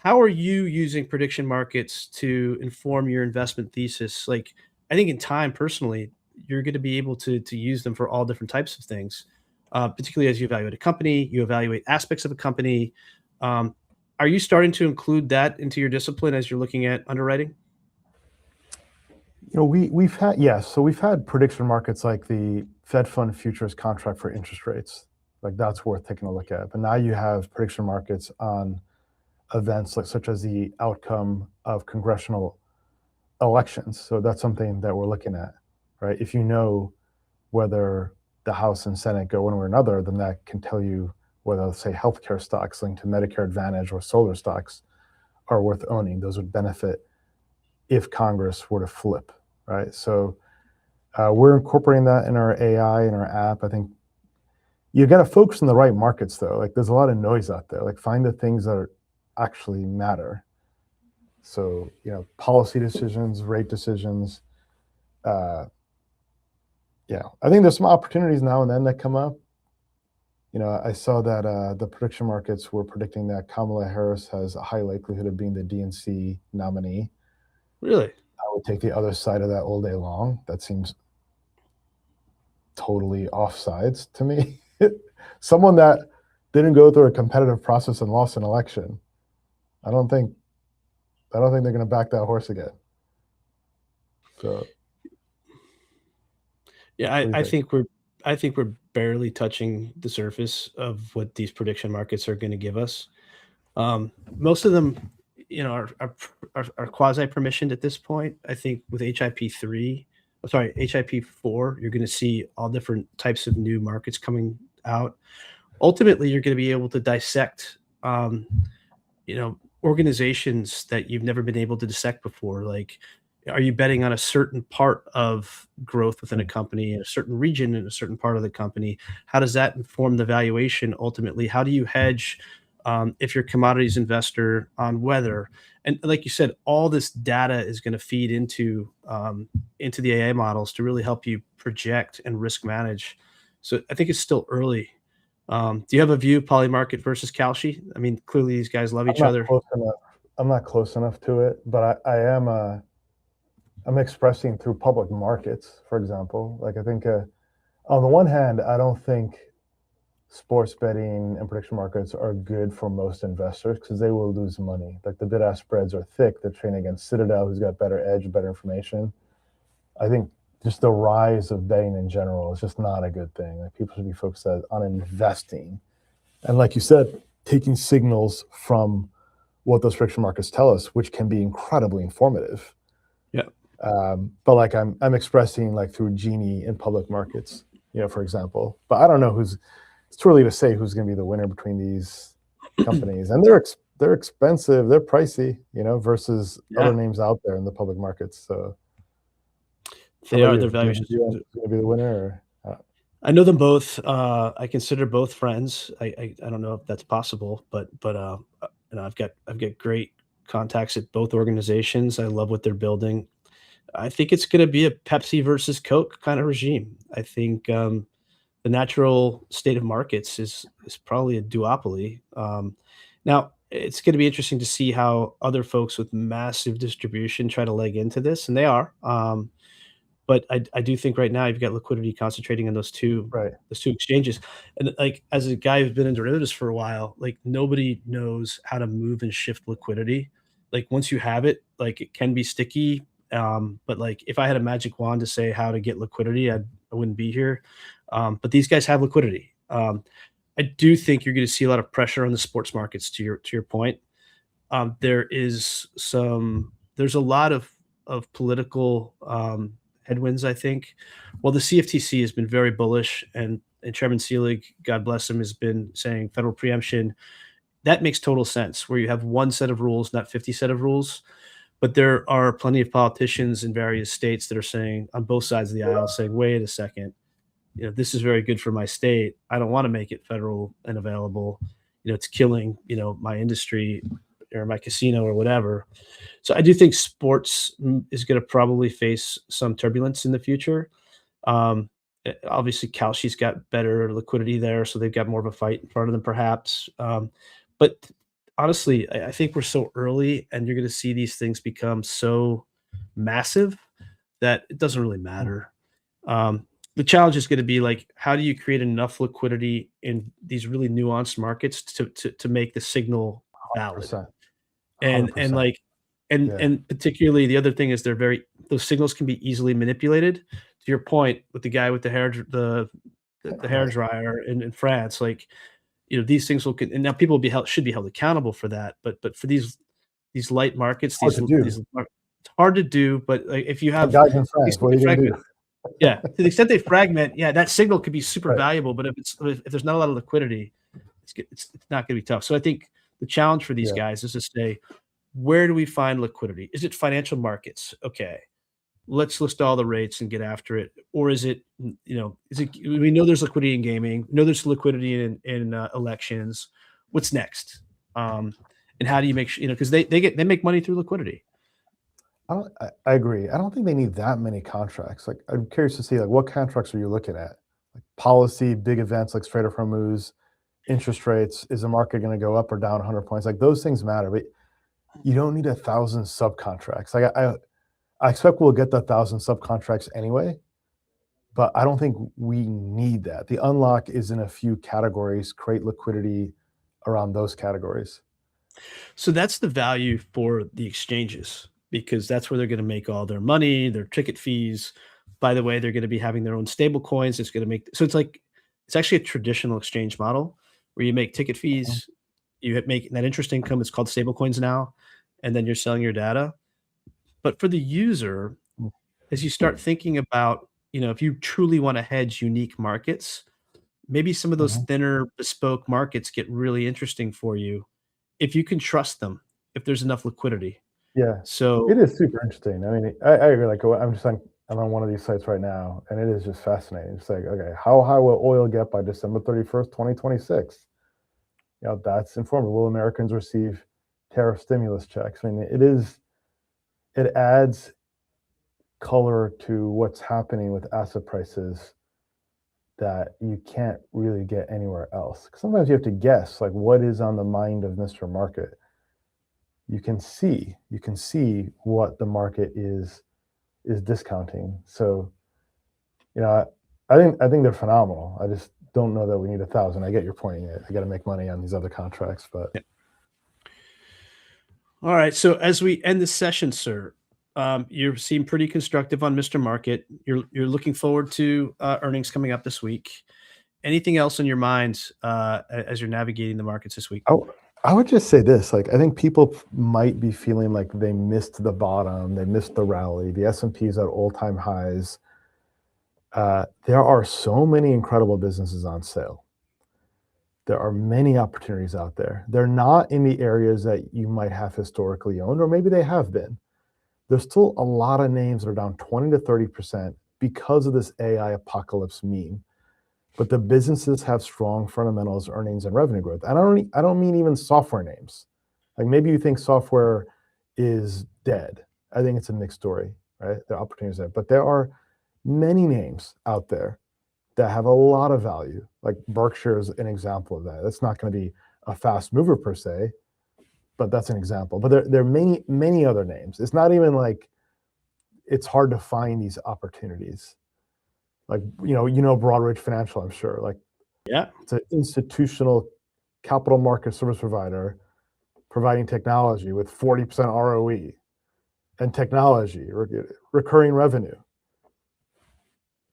How are you using prediction markets to inform your investment thesis? I think in time, personally, you're going to be able to use them for all different types of things, particularly as you evaluate a company, you evaluate aspects of a company. Are you starting to include that into your discipline as you're looking at underwriting? We've had prediction markets like the Fed Fund futures contract for interest rates. That's worth taking a look at. But now you have prediction markets on events such as the outcome of congressional elections. So that's something that we're looking at, right? If you know whether the House and Senate go one way or another, then that can tell you whether, say, healthcare stocks linked to Medicare Advantage or solar stocks are worth owning. Those would benefit if Congress were to flip, right? So we're incorporating that in our AI and our app. I think you got to focus on the right markets, though. There's a lot of noise out there. Find the things that actually matter. So, policy decisions, rate decisions. I think there's some opportunities now and then that come up. I saw that the prediction markets were predicting that Kamala Harris has a high likelihood of being the DNC nominee. Really? I would take the other side of that all day long. That seems totally offsides to me. Someone that didn't go through a competitive process and lost an election. I don't think they're going to back that horse again. So Yeah, what do you I think? think we're barely touching the surface of what these prediction markets are going to give us. Most of them, are quasi permissioned at this point. I think with HIP4, you're going to see all different types of new markets coming out. Ultimately, you're going to be able to dissect, organizations that you've never been able to dissect before. Like, are you betting on a certain part of growth within a Mm. company, in a certain region, in a certain part of the company? How does that inform the valuation ultimately? How do you hedge, if you're a commodities investor, on weather? And like you said, all this data is going to feed into the AI models to really help you project and risk manage. So I think it's still early. Do you have a view, Polymarket versus Kalshi? I mean, clearly these guys love I'm each not other. close enough. I'm not close enough to it, but I am. I'm expressing through public markets, for example. Like I think, on the one hand, I don't think sports betting and prediction markets are good for most investors because they will lose money. Like the bid-ask spreads are thick. They're trading against Citadel, who's got better edge, better information. I think just the rise of betting in general is just not a good thing. Like people should be focused on investing. And like you said, taking signals from what those prediction markets tell us, which can be incredibly informative. Yeah. But like I'm expressing like through Genie in public markets, for example. But I don't know it's too early to say who's going to be the winner between these companies, and they're expensive, they're pricey, versus other Yeah, names out there in the public markets. So how they about are. you? Their Do you have a valuations. view on who's going to be the winner? Or, I know them both. I consider both friends. I don't know if that's possible, but I've got great contacts at both organizations. I love what they're building. I think it's going to be a Pepsi versus Coke kind of regime. I think, the natural state of markets is probably a duopoly. Now it's going to be interesting to see how other folks with massive distribution try to leg into this, and they are. But I do think right now you've got liquidity concentrating in right. those two exchanges. And like as a guy who's been in derivatives for a while, like nobody knows how to move and shift liquidity. Like once you have it, like it can be sticky. But like if I had a magic wand to say how to get liquidity, I wouldn't be here. But these guys have liquidity. I do think you're going to see a lot of pressure on the sports markets. To your point, there's a lot of political, headwinds. I think. Well, the CFTC has been very bullish, and Chairman Selig, God bless him, has been saying federal preemption. That makes total sense. Where you have one set of rules, not 50 set of rules. But there are plenty of politicians in various states that are saying on both sides of the aisle, saying, "Wait a second, this is very good for my state. I don't want to make it federal and available. It's killing, my industry or my casino or whatever." So I do think sports, is going to probably face some turbulence in the future. Obviously, Kalshi's got better liquidity there, so they've got more of a fight in front of them, perhaps. But honestly, I think we're so early, and you're going to see these things become so massive that it doesn't really Mm, matter. Um, the challenge is going to be like, how do you create enough liquidity in these really nuanced markets to make the signal valid? 100%. And 100%. like, and Yeah. and particularly the other thing is those signals can be easily manipulated. To your point with the guy with the hair Right. dryer in France, like, these things and now people should be held accountable for that. But for these light markets, Hard to do. it's hard to do. But like, if you And have guys in to the France, extent what are they you going to fragment, do? yeah, to the extent they fragment, yeah, that signal could be super Right. valuable. But if there's not a lot of liquidity, it's not going to be tough. So I think the challenge for these Yeah. guys is to say, where do we find liquidity? Is it financial markets? Okay, let's list all the rates and get after it. Or is it, we know there's liquidity in gaming, we know there's liquidity in elections. What's next? And how do you make sure, because they make money through liquidity. I agree. I don't think they need that many contracts. Like, I'm curious to see, like, what contracts are you looking at? Like policy, big events like Strait of Hormuz, interest rates. Is the market going to go up or down 100 points? Like, those things matter, but you don't need 1,000 subcontracts. Like, I expect we'll get the 1,000 subcontracts anyway, but I don't think we need that. The unlock is in a few categories, create liquidity around those categories. So that's the value for the exchanges. because that's where they're going to make all their money, their ticket fees. By the way, they're going to be having their own stable coins. It's going to make so it's actually a traditional exchange model where you make ticket Mhm. fees, you make net interest income. It's called stable coins now, and then you're selling your data. But for the user, as you start thinking about, if you truly want to hedge unique markets, maybe some of those Mhm. thinner bespoke markets get really interesting for you if you can trust them, if there's enough liquidity. Yeah, So it is super interesting. I mean, I agree. Like, I'm on one of these sites right now, and it is just fascinating. It's like, okay, how high will oil get by December 31st, 2026? That's informative. Will Americans receive tariff stimulus checks? I mean, it adds color to what's happening with asset prices that you can't really get anywhere else. 'Cause sometimes you have to guess, like, what is on the mind of Mr. Market. You can see what the market is discounting. So, I think they're phenomenal. I just don't know that we need 1,000. I get your point. I got to make money on these other contracts, but yeah. All right. So as we end this session, sir, you seem pretty constructive on Mr. Market. You're looking forward to earnings coming up this week. Anything else in your mind as you're navigating the markets this week? I would just say this, like, I think people might be feeling like they missed the bottom, they missed the rally. The S&P is at all-time highs. There are so many incredible businesses on sale. There are many opportunities out there. They're not in the areas that you might have historically owned, or maybe they have been. There's still a lot of names that are down 20 to 30% because of this AI apocalypse meme. But the businesses have strong fundamentals, earnings, and revenue growth. And I don't mean even software names. Like, maybe you think software is dead. I think it's a mixed story, right? There are opportunities there, but there are many names out there that have a lot of value. Like Berkshire is an example of that. That's not going to be a fast mover per se, but that's an example. But there are many other names. It's not even like it's hard to find these opportunities. Like, Broadridge Financial, I'm sure. Like, Yeah. it's an institutional capital market service provider providing technology with 40% ROE and technology, recurring revenue.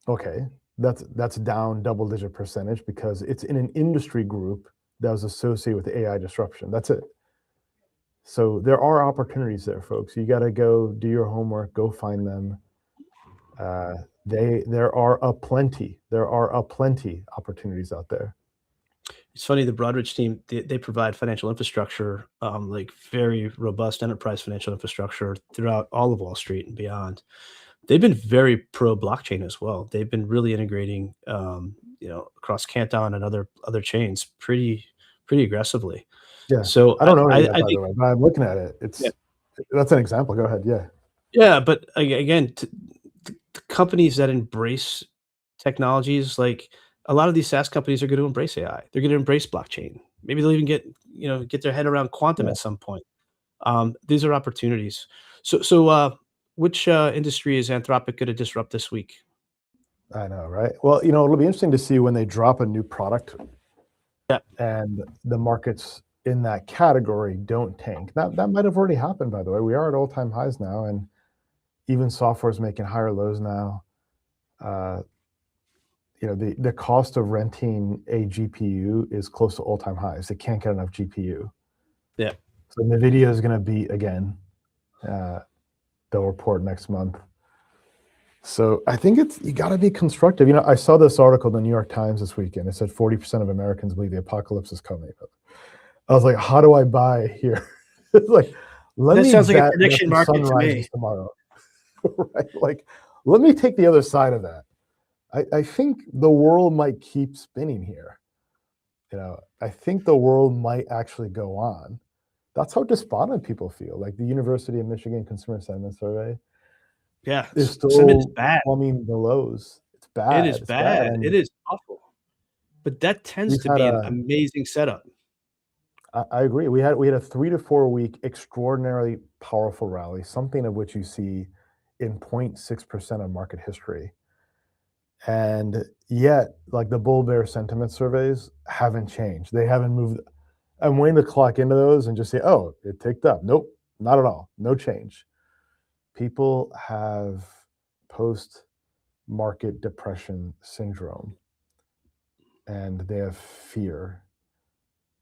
Okay, that's down double-digit percentage because it's in an industry group that was associated with AI disruption. That's it. So there are opportunities there, folks. You got to go do your homework, go find them. There are aplenty. There are aplenty opportunities out there. It's funny, the Broadridge team, they provide financial infrastructure, like very robust enterprise financial infrastructure throughout all of Wall Street and beyond. They've been very pro blockchain as well. They've been really integrating, across Canton and other chains pretty aggressively. Yeah, So I don't own it yet, I by think the way, but I'm looking at it. yeah, That's an example. Go ahead. Yeah. yeah, but again, the companies that embrace technologies like a lot of these SaaS companies are going to embrace AI. They're going to embrace blockchain. Maybe they'll even get their head around quantum Yeah, at some point. These are opportunities. Which industry is Anthropic going to disrupt this week? I know, right? Well, it'll be interesting to see when they drop a new product Yeah, and the markets in that category don't tank. That might have already happened, by the way. We are at all-time highs now, and even software is making higher lows now. The cost of renting a GPU is close to all-time highs. They can't get enough GPU. yeah. So NVIDIA is going to beat again. They'll report next month. So I think you got to be constructive. I saw this article in the New York Times this weekend. It said 40% of Americans believe the apocalypse is coming. I was like, how do I buy here? It's like, let That me sounds like a bet that prediction the sun market to rises me. tomorrow. Right? Like, let me take the other side of that. I think the world might keep spinning here. I think the world might actually go on. That's how despondent people feel. Like the University of Michigan Consumer Sentiment Survey Yeah, is sentiment is still bad. plumbing the lows. It's It bad. is It's bad. bad. It And is awful. But that tends we've to had be an amazing setup. I agree. We had a 3 to 4 week extraordinarily powerful rally, something of which you see in 0.6% of market history. And yet, like, the bull bear sentiment surveys haven't changed. They haven't moved. I'm waiting to clock into those and just say, oh, it ticked up. Nope, not at all. No change. people have post-market depression syndrome, and they have fear.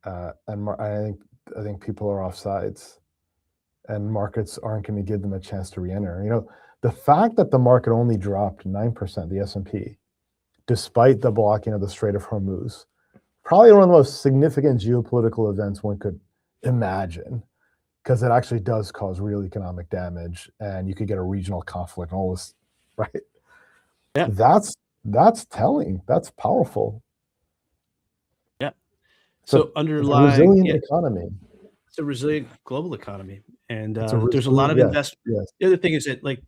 And I think people are off sides, and markets aren't going to give them a chance to re-enter. You know, the fact that the market only dropped 9%, the S&P, despite the blocking of the Strait of Hormuz, probably one of the most significant geopolitical events one could imagine, because it actually does cause real economic damage, and you could get a regional conflict and all this, right? Yeah. That's telling. That's powerful. Yeah. So it's underlying a resilient economy. It's a resilient global economy, and It's there's a lot of investment. Yes. The other thing is that, like,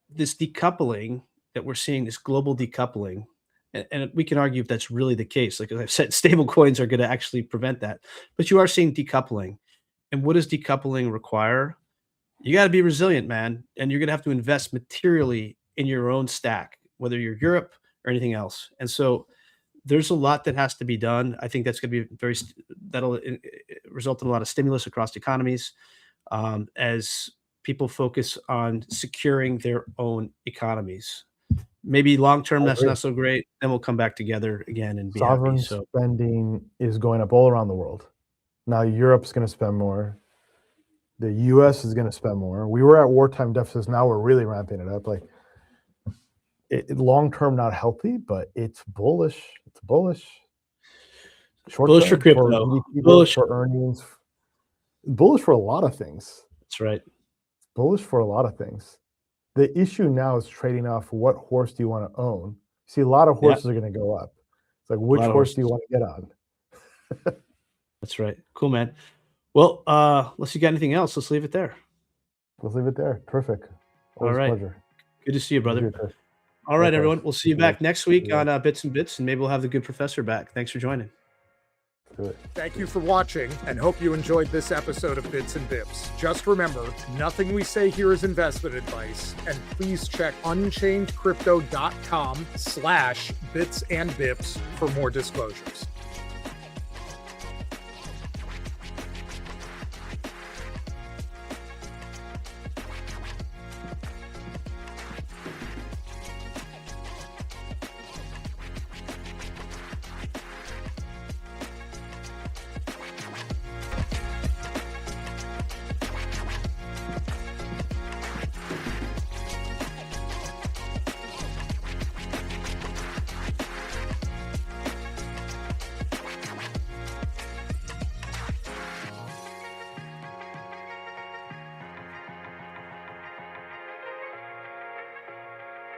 this decoupling that we're seeing, this global decoupling, and we can argue if that's really the case. Like I've said, stable coins are going to actually prevent that, but you are seeing decoupling. And what does decoupling require? You got to be resilient, man, and you're going to have to invest materially in your own stack, whether you're Europe or anything else. And so there's a lot that has to be done. I think that's going to be that'll result in a lot of stimulus across economies, as people focus on securing their own economies. Maybe long term that's not so great. Then we'll come back together again and be sovereign happy. So spending is going up all around the world. Now Europe's going to spend more. The U.S. is going to spend more. We were at wartime deficits. Now we're really ramping it up. Like, long term, not healthy, but it's bullish. It's bullish. Short bullish for crypto. GDP, bullish for earnings. Bullish for a lot of things. That's right. Bullish for a lot of things. The issue now is trading off what horse do you want to own. See, a lot of horses are going to go up. It's like, which horse do you want to get on? That's right. Cool, man. Well, unless you got anything else, let's leave it there. Let's leave it there. Terrific. All right. Pleasure. Good to see you, brother. All right, everyone. We'll see you back next week on Bits and Bits, and maybe we'll have the good professor back. Thanks for joining. Thank you for watching, and hope you enjoyed this episode of Bits and Bips. Just remember, nothing we say here is investment advice, and please check unchainedcrypto.com/bitsandbips for more disclosures.